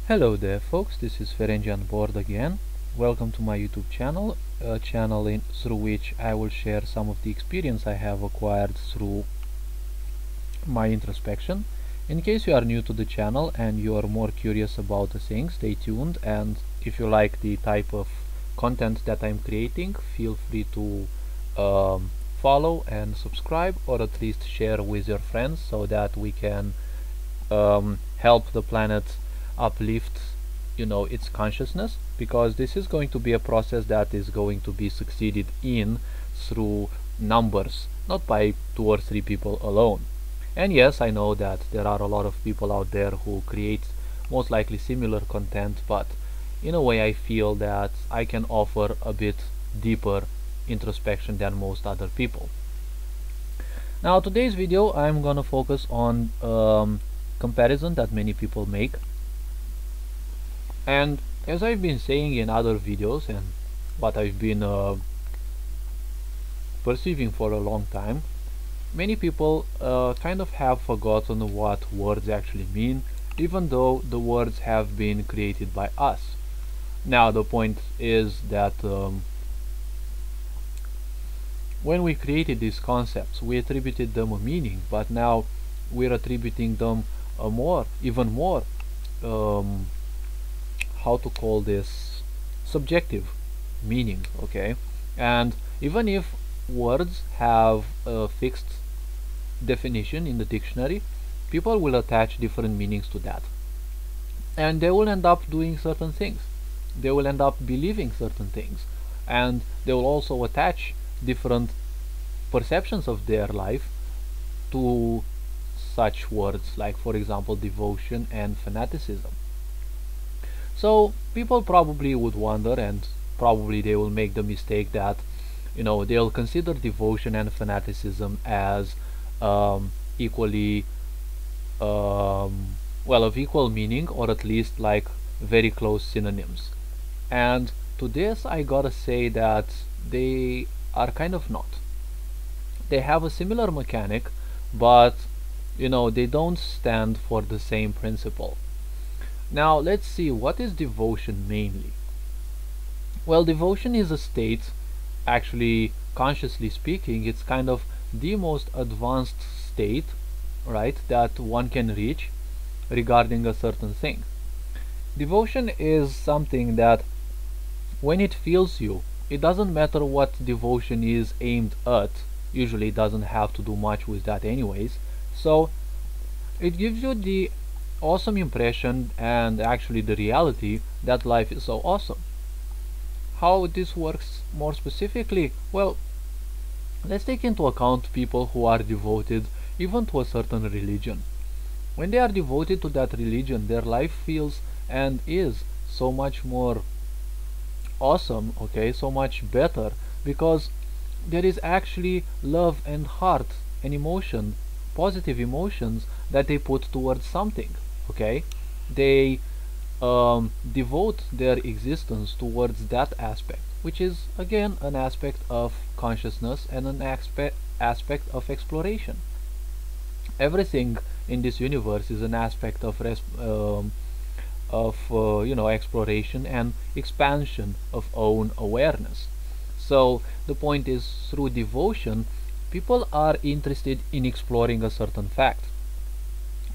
Hello there folks, this is Ferengi on board again. Welcome to my YouTube channel, a channel through which I will share some of the experience I have acquired through my introspection. In case you are new to the channel and you are more curious about the thing, stay tuned, and if you like the type of content that I'm creating, feel free to follow and subscribe, or at least share with your friends so that we can help the planet uplift its consciousness, because this is going to be a process that is going to be succeeded in through numbers, not by 2 or 3 people alone. And yes, I know that there are a lot of people out there who create most likely similar content, but in a way I feel that I can offer a bit deeper introspection than most other people. Now today's video I'm gonna focus on comparison that many people make. And as I've been saying in other videos, and what I've been perceiving for a long time, many people kind of have forgotten what words actually mean, even though the words have been created by us. Now the point is that when we created these concepts, we attributed them a meaning, but now we're attributing them a even more how to call this, subjective meaning. Okay, and even if words have a fixed definition in the dictionary, people will attach different meanings to that, and they will end up doing certain things, they will end up believing certain things, and they will also attach different perceptions of their life to such words, like for example devotion and fanaticism. So people probably would wonder, and probably they will make the mistake that they'll consider devotion and fanaticism as equally of equal meaning, or at least like very close synonyms. And to this I gotta say that they are kind of not. They have a similar mechanic, but they don't stand for the same principle. Now let's see, what is devotion mainly? Well, devotion is a state, actually consciously speaking, it's kind of the most advanced state, right, that one can reach regarding a certain thing. Devotion is something that when it fills you, it doesn't matter what devotion is aimed at, usually it doesn't have to do much with that anyways, so it gives you the awesome impression and actually the reality that life is so awesome. How this works more specifically? Well, let's take into account people who are devoted even to a certain religion. When they are devoted to that religion, their life feels and is so much more awesome, okay, so much better, because there is actually love and heart and emotion, positive emotions that they put towards something. Okay, they devote their existence towards that aspect, which is again an aspect of consciousness and an aspect of exploration. Everything in this universe is an aspect of exploration and expansion of own awareness. So the point is, through devotion, people are interested in exploring a certain fact.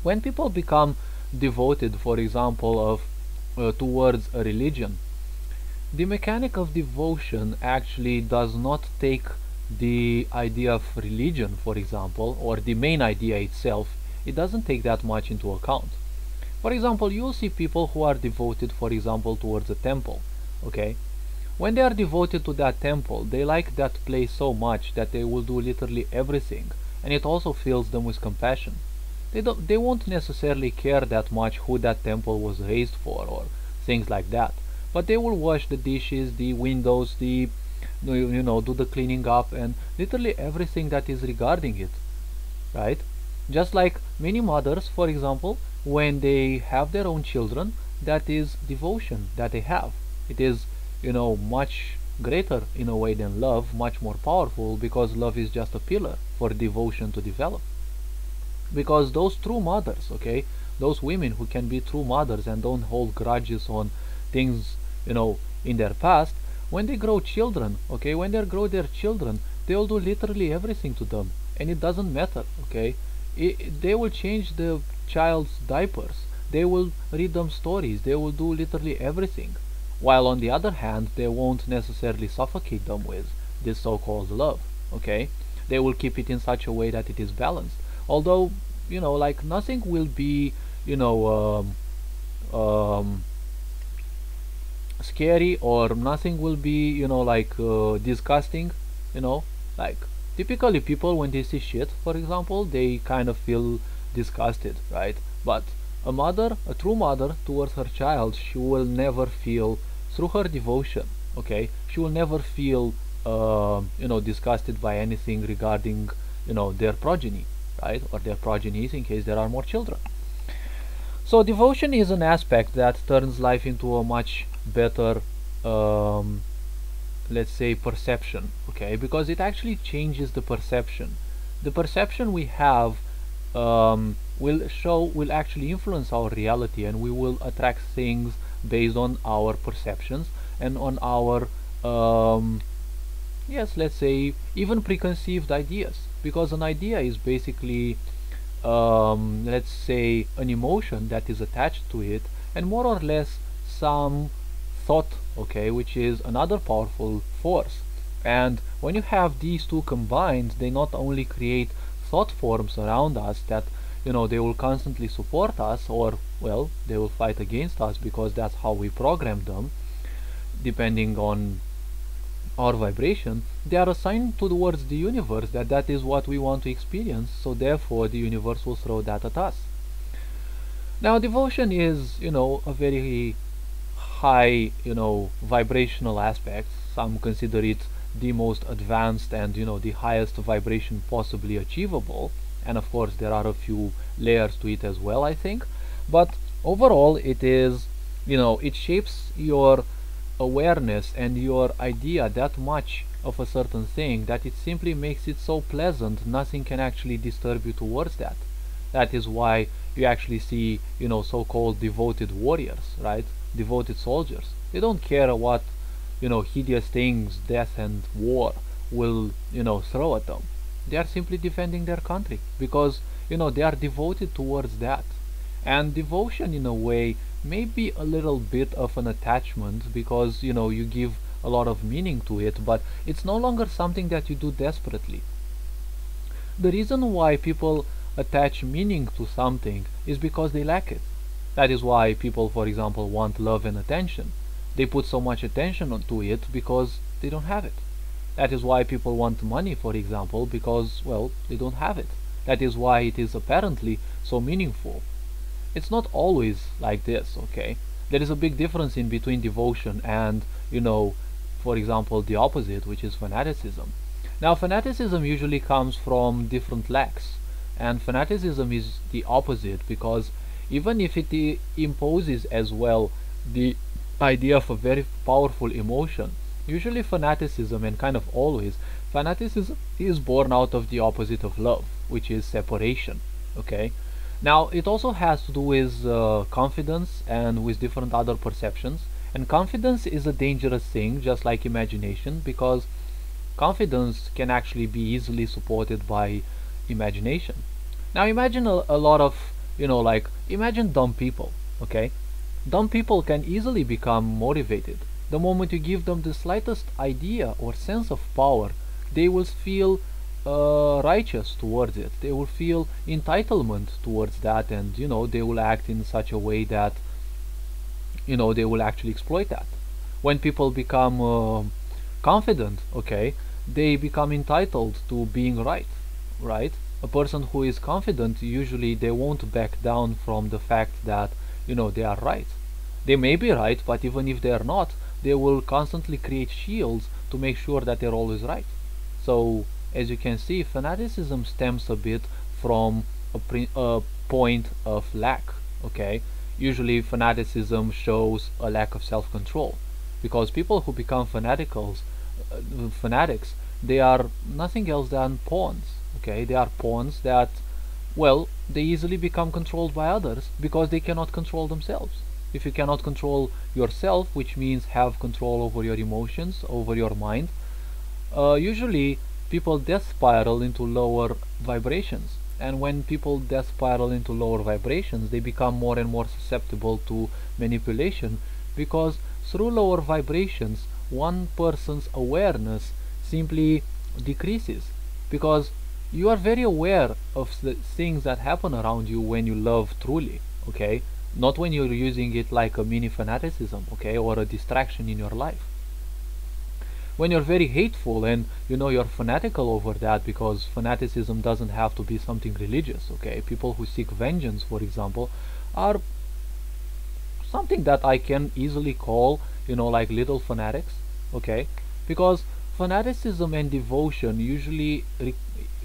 When people become devoted, for example, towards a religion, the mechanic of devotion actually does not take the idea of religion, for example, or the main idea itself. It doesn't take that much into account. For example, you'll see people who are devoted, for example, towards a temple. Okay, when they are devoted to that temple, they like that place so much that they will do literally everything, and it also fills them with compassion. They won't necessarily care that much who that temple was raised for or things like that, but they will wash the dishes, the windows, do the cleaning up, and literally everything that is regarding it, right? Just like many mothers, for example, when they have their own children, that is devotion that they have. It is much greater in a way than love, much more powerful, because love is just a pillar for devotion to develop. Because those true mothers, okay, those women who can be true mothers and don't hold grudges on things, in their past, when they grow children, okay, when they grow their children, they will do literally everything to them, and it doesn't matter, okay. They will change the child's diapers, they will read them stories, they will do literally everything, while on the other hand they won't necessarily suffocate them with this so-called love, okay. They will keep it in such a way that it is balanced, although, like, nothing will be, you know scary, or nothing will be, like, disgusting, you know like, typically people, when they see shit, for example, they kind of feel disgusted, right? But a true mother towards her child, she will never feel, through her devotion, okay, she will never feel, disgusted by anything regarding, their progeny, right, or their progenies, in case there are more children. So devotion is an aspect that turns life into a much better, let's say, perception, okay, because it actually changes the perception. The perception we have, will actually influence our reality, and we will attract things based on our perceptions and on our, yes, let's say, even preconceived ideas, because an idea is basically, let's say, an emotion that is attached to it, and more or less some thought, okay, which is another powerful force. And when you have these two combined, they not only create thought forms around us that, they will constantly support us, or, well, they will fight against us, because that's how we program them, depending on our vibration. They are assigned towards the universe that that is what we want to experience, so therefore the universe will throw that at us. Now devotion is, a very high, vibrational aspect. Some consider it the most advanced and, the highest vibration possibly achievable, and of course there are a few layers to it as well, I think. But overall it is, it shapes your awareness and your idea that much of a certain thing that it simply makes it so pleasant, nothing can actually disturb you towards that. That is why you actually see, so-called devoted warriors, right? Devoted soldiers. They don't care what, hideous things death and war will, throw at them. They are simply defending their country because, they are devoted towards that. And devotion, in a way, may be a little bit of an attachment, because, you give a lot of meaning to it, but it's no longer something that you do desperately. The reason why people attach meaning to something is because they lack it. That is why people, for example, want love and attention. They put so much attention onto it because they don't have it. That is why people want money, for example, because, well, they don't have it. That is why it is apparently so meaningful. It's not always like this, okay? There is a big difference in between devotion and, for example, the opposite, which is fanaticism. Now, fanaticism usually comes from different lacks, and fanaticism is the opposite, because even if it imposes as well the idea of a very powerful emotion, usually fanaticism, and kind of always, fanaticism is born out of the opposite of love, which is separation, okay? Now, it also has to do with confidence and with different other perceptions. And confidence is a dangerous thing, just like imagination, because confidence can actually be easily supported by imagination. Now, imagine a lot of, imagine dumb people, okay? Dumb people can easily become motivated. The moment you give them the slightest idea or sense of power, they will feel righteous towards it. They will feel entitlement towards that, and they will act in such a way that they will actually exploit that. When people become confident, okay, they become entitled to being right? A person who is confident, usually they won't back down from the fact that they are right. They may be right, but even if they are not, they will constantly create shields to make sure that they're always right. So as you can see, fanaticism stems a bit from a point of lack, okay? Usually fanaticism shows a lack of self-control, because people who become fanatics, they are nothing else than pawns, okay? They are pawns that Well, they easily become controlled by others because they cannot control themselves. If you cannot control yourself, which means have control over your emotions, over your mind, usually people death spiral into lower vibrations. And when people death spiral into lower vibrations, they become more and more susceptible to manipulation because through lower vibrations, one person's awareness simply decreases because you are very aware of the things that happen around you when you love truly, okay? Not when you're using it like a mini fanaticism, okay, or a distraction in your life. When you're very hateful and you're fanatical over that, because fanaticism doesn't have to be something religious, okay? People who seek vengeance, for example, are something that I can easily call, like little fanatics, okay? Because fanaticism and devotion usually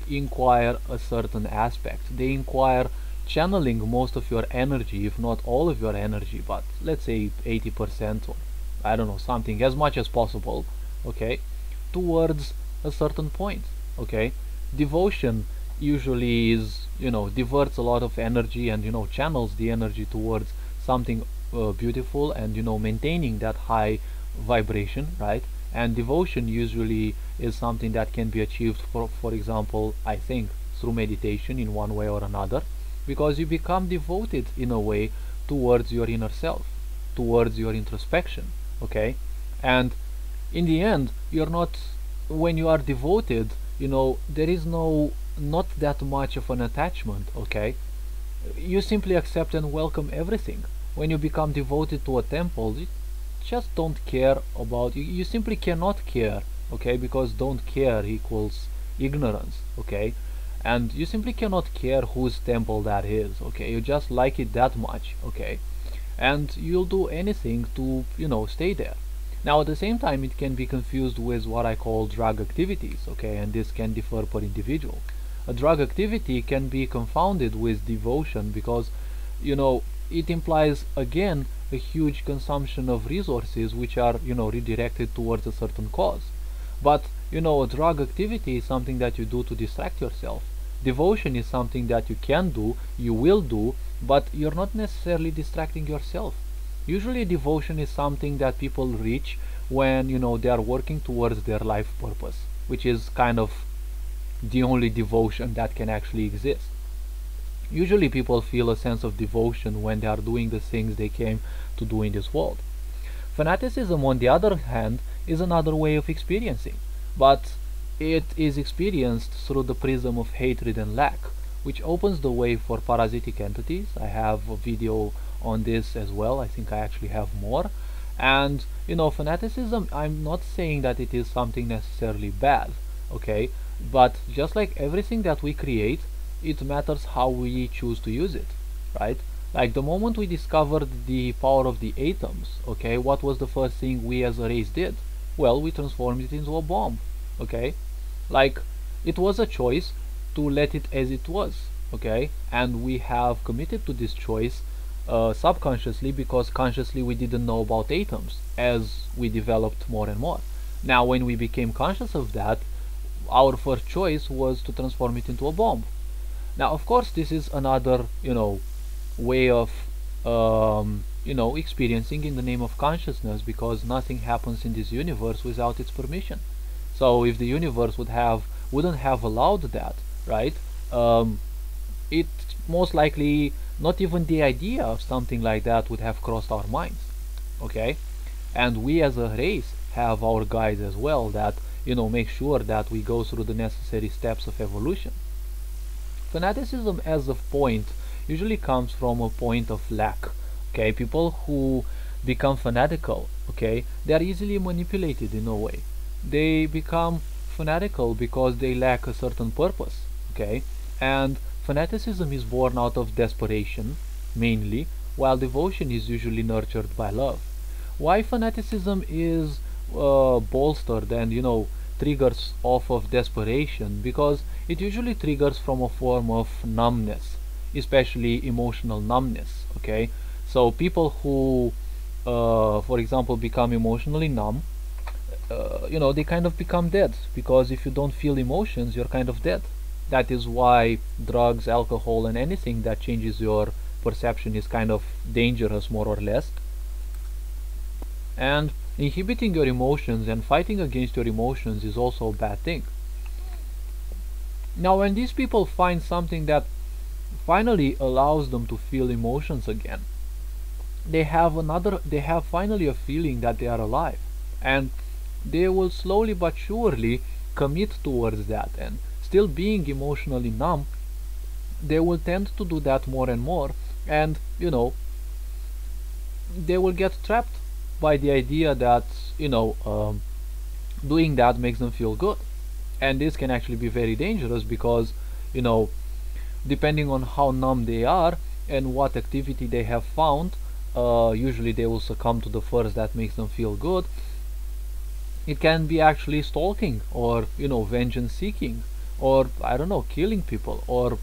inquire a certain aspect. They inquire channeling most of your energy, if not all of your energy, but let's say 80% or I don't know, something as much as possible, okay, towards a certain point, okay? Devotion usually is, diverts a lot of energy and, channels the energy towards something beautiful and, maintaining that high vibration, right? And devotion usually is something that can be achieved, for example, I think, through meditation in one way or another, because you become devoted in a way towards your inner self, towards your introspection, okay? And in the end, you're not, when you are devoted, there is not that much of an attachment, okay? You simply accept and welcome everything. When you become devoted to a temple, you just don't care about, you simply cannot care, okay? Because don't care equals ignorance, okay? And you simply cannot care whose temple that is, okay? You just like it that much, okay? And you'll do anything to, stay there. Now, at the same time, it can be confused with what I call drug activities, okay? And this can differ per individual. A drug activity can be confounded with devotion because, it implies, again, a huge consumption of resources which are, redirected towards a certain cause. But, a drug activity is something that you do to distract yourself. Devotion is something that you can do, you will do, but you're not necessarily distracting yourself. Usually devotion is something that people reach when, they are working towards their life purpose, which is kind of the only devotion that can actually exist. Usually people feel a sense of devotion when they are doing the things they came to do in this world. Fanaticism, on the other hand, is another way of experiencing, but it is experienced through the prism of hatred and lack, which opens the way for parasitic entities. I have a video on this as well. I think I actually have more. And fanaticism, I'm not saying that it is something necessarily bad, okay? But just like everything that we create, it matters how we choose to use it, right? Like the moment we discovered the power of the atoms, okay, what was the first thing we as a race did? Well, we transformed it into a bomb, okay? Like, it was a choice to let it as it was, okay? And we have committed to this choice subconsciously, because consciously we didn't know about atoms as we developed more and more. Now, when we became conscious of that, our first choice was to transform it into a bomb. Now, of course, this is another, way of, experiencing in the name of consciousness, because nothing happens in this universe without its permission. So if the universe wouldn't have allowed that, right? It most likely not even the idea of something like that would have crossed our minds, okay? And we as a race have our guides as well that make sure that we go through the necessary steps of evolution. Fanaticism as a point usually comes from a point of lack, okay? People who become fanatical, okay, they are easily manipulated in a way. They become fanatical because they lack a certain purpose, okay? And fanaticism is born out of desperation, mainly, while devotion is usually nurtured by love. Why fanaticism is bolstered and, triggers off of desperation? Because it usually triggers from a form of numbness, especially emotional numbness, okay? So people who, for example, become emotionally numb, they kind of become dead, because if you don't feel emotions, you're kind of dead, That is why drugs, alcohol, and anything that changes your perception is kind of dangerous, more or less. And inhibiting your emotions and fighting against your emotions is also a bad thing. Now, when these people find something that finally allows them to feel emotions again, they have finally a feeling that they are alive, and they will slowly but surely commit towards that. And still being emotionally numb, they will tend to do that more and more, and they will get trapped by the idea that doing that makes them feel good. And this can actually be very dangerous because you know depending on how numb they are and what activity they have found, usually they will succumb to the first that makes them feel good. It can be actually stalking, or vengeance seeking, or I don't know, killing people, or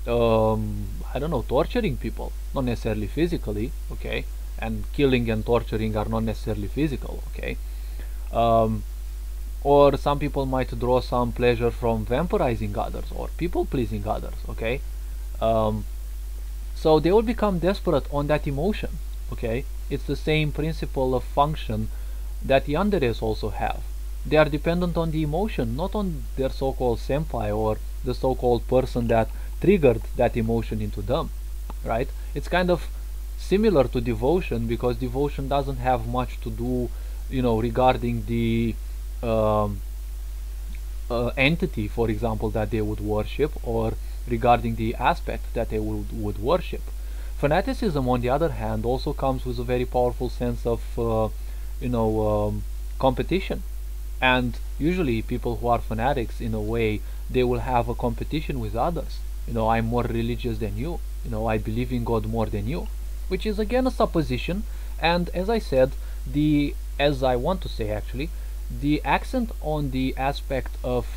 I don't know, torturing people, not necessarily physically, okay? And killing and torturing are not necessarily physical, okay? um, or some people might draw some pleasure from vampirizing others or people pleasing others, okay? um, so they will become desperate on that emotion, okay? It's the same principle of function that yanderes also have. They are dependent on the emotion, not on their so-called senpai or the so-called person that triggered that emotion into them, right? It's kind of similar to devotion, because devotion doesn't have much to do, regarding the um, entity, for example, that they would worship, or regarding the aspect that they would worship. Fanaticism, on the other hand, also comes with a very powerful sense of, you know, competition. And usually, people who are fanatics, in a way, they will have a competition with others. I'm more religious than you. I believe in God more than you, which is again a supposition. And as I said, as I want to say actually, the accent on the aspect of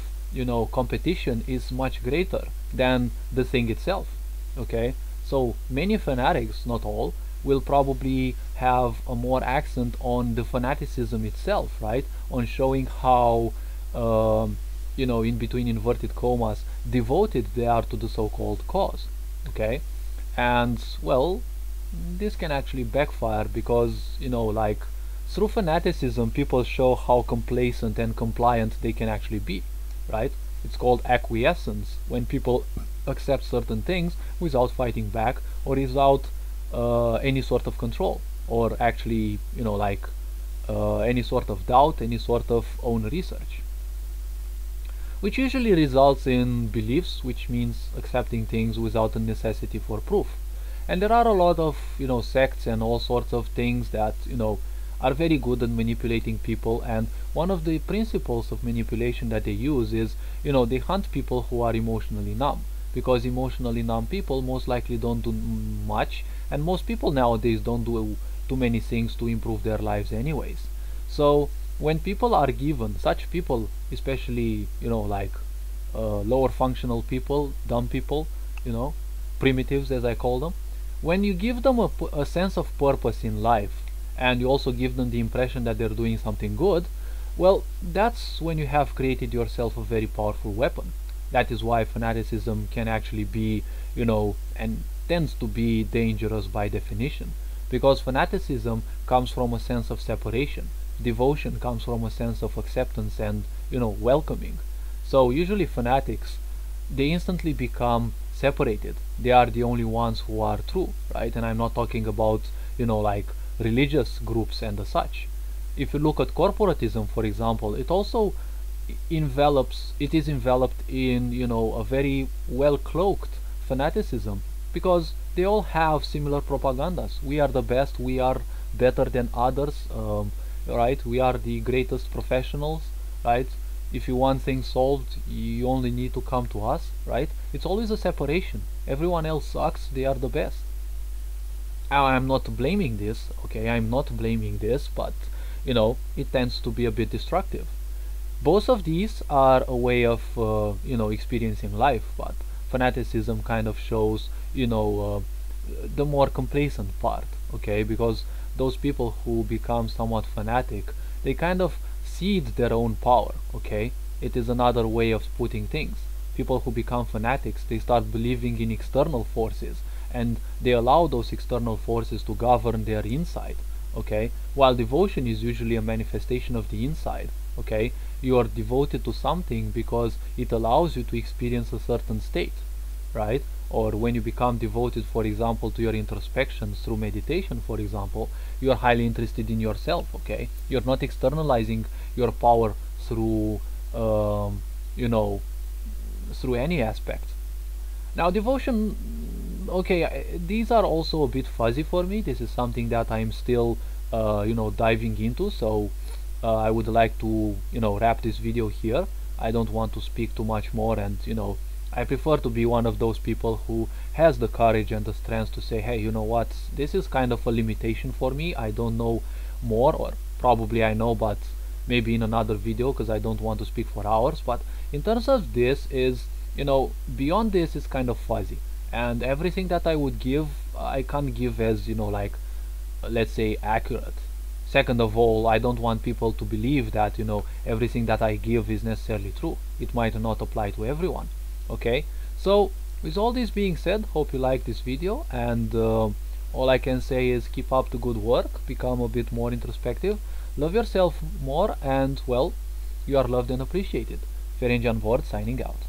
competition is much greater than the thing itself. Okay, so many fanatics, not all, will probably have a more accent on the fanaticism itself, right? On showing how in between inverted commas, devoted they are to the so-called cause. Okay, and well, this can actually backfire because like through fanaticism, people show how complacent and compliant they can actually be, right? It's called acquiescence, when people accept certain things without fighting back, or without any sort of control, or actually, any sort of doubt, any sort of own research, which usually results in beliefs, which means accepting things without a necessity for proof. And there are a lot of sects and all sorts of things that are very good at manipulating people. And one of the principles of manipulation that they use is they hunt people who are emotionally numb, because emotionally numb people most likely don't do much, and most people nowadays don't do too many things to improve their lives anyways. So when people are given, such people, especially lower functional people, dumb people, primitives as I call them, when you give them a sense of purpose in life, and you also give them the impression that they're doing something good, well, that's when you have created yourself a very powerful weapon. That is why fanaticism can actually be, and tends to be dangerous by definition, because fanaticism comes from a sense of separation. Devotion comes from a sense of acceptance and welcoming. So usually fanatics, they instantly become separated. They are the only ones who are true, right? And I'm not talking about like religious groups and the such. If you look at corporatism, for example, it also it is enveloped in a very well cloaked fanaticism, because they all have similar propagandas. We are the best, we are better than others, right? We are the greatest professionals, right? If you want things solved, you only need to come to us, right? It's always a separation. Everyone else sucks, they are the best. I'm not blaming this, okay? I'm not blaming this, but it tends to be a bit destructive. Both of these are a way of experiencing life, but fanaticism kind of shows the more complacent part, okay? Because those people who become somewhat fanatic, they kind of cede their own power, okay? It is another way of putting things. people who become fanatics, they start believing in external forces, and they allow those external forces to govern their inside. Okay, while devotion is usually a manifestation of the inside. Okay, you are devoted to something because it allows you to experience a certain state, right? Or when you become devoted, for example, to your introspection through meditation, for example, you are highly interested in yourself. Okay, you're not externalizing your power through you know, through any aspect. Now devotion, okay, these are also a bit fuzzy for me. This is something that I'm still you know, diving into, so I would like to, you know, wrap this video here. I don't want to speak too much more, and you know, I prefer to be one of those people who has the courage and the strength to say, hey, you know what, this is kind of a limitation for me. I don't know more, or probably I know, but maybe in another video, because I don't want to speak for hours. But in terms of this is, you know, beyond this is kind of fuzzy, and everything that I would give, I can't give as, you know, like, let's say, accurate. Second of all, I don't want people to believe that, you know, everything that I give is necessarily true. It might not apply to everyone. Okay, so with all this being said, hope you like this video, and all I can say is keep up the good work, become a bit more introspective, love yourself more, and well, you are loved and appreciated. Ferenc Jan Vord signing out.